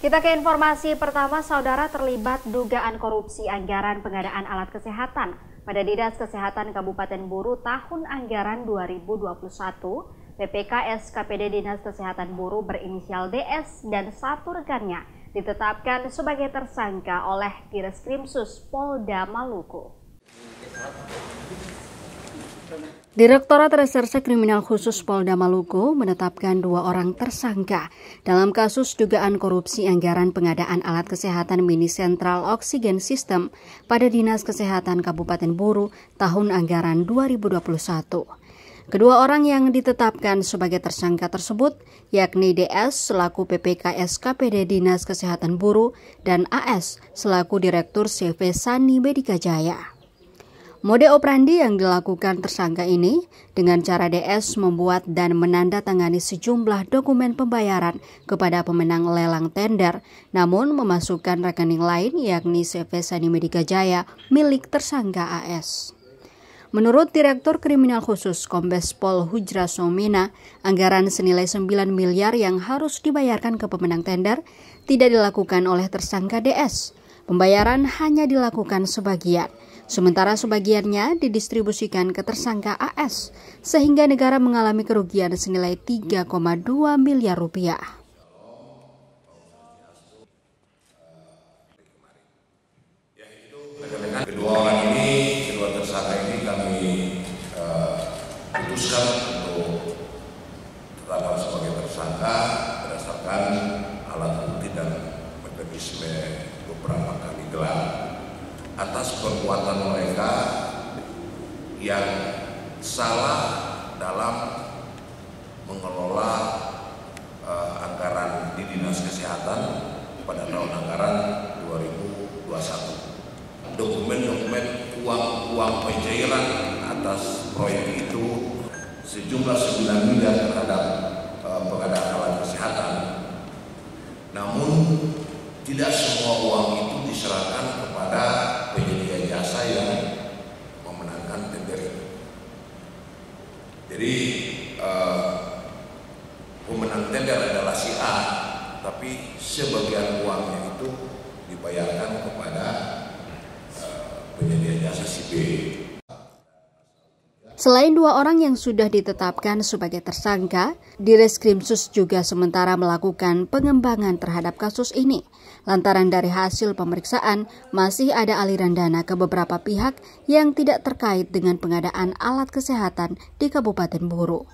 Kita ke informasi pertama, saudara terlibat dugaan korupsi anggaran pengadaan alat kesehatan pada Dinas Kesehatan Kabupaten Buru tahun anggaran 2021. PPK SKPD Dinas Kesehatan Buru berinisial DS dan satu rekannya ditetapkan sebagai tersangka oleh Direskrimsus Polda Maluku. Direktorat Reserse Kriminal Khusus Polda Maluku menetapkan 2 orang tersangka dalam kasus dugaan korupsi anggaran pengadaan alat kesehatan mini sentral oksigen sistem pada Dinas Kesehatan Kabupaten Buru tahun anggaran 2021. Kedua orang yang ditetapkan sebagai tersangka tersebut yakni DS selaku PPK SKPD Dinas Kesehatan Buru dan AS selaku Direktur CV Sani Medika Jaya. Mode operandi yang dilakukan tersangka ini dengan cara DS membuat dan menandatangani sejumlah dokumen pembayaran kepada pemenang lelang tender, namun memasukkan rekening lain yakni CV Sani Medika Jaya milik tersangka AS. Menurut Direktur Kriminal Khusus Kombes Pol Hujra Somina, anggaran senilai 9 miliar yang harus dibayarkan ke pemenang tender tidak dilakukan oleh tersangka DS. Pembayaran hanya dilakukan sebagian, sementara sebagiannya didistribusikan ke tersangka AS, sehingga negara mengalami kerugian senilai 3,2 miliar rupiah. Kedua tersangka ini kami putuskan untuk tetapkan sebagai tersangka berdasarkan alat bukti dan mekanisme beberapa kali gelar atas perbuatan mereka yang salah dalam mengelola anggaran di Dinas Kesehatan pada tahun anggaran 2021. Dokumen-dokumen uang pencairan atas proyek itu sejumlah 9 miliar terhadap pengadaan alat kesehatan. Namun tidak semua uang itu diserahkan kepada penyedia jasa yang memenangkan tender itu. Jadi pemenang tender adalah si A, tapi sebagian uangnya itu dibayarkan kepada penyedia jasa si B. Selain 2 orang yang sudah ditetapkan sebagai tersangka, Direskrimsus juga sementara melakukan pengembangan terhadap kasus ini. Lantaran dari hasil pemeriksaan, masih ada aliran dana ke beberapa pihak yang tidak terkait dengan pengadaan alat kesehatan di Kabupaten Buru.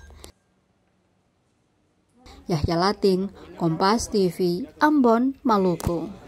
Yahya Lating, Kompas TV, Ambon, Maluku.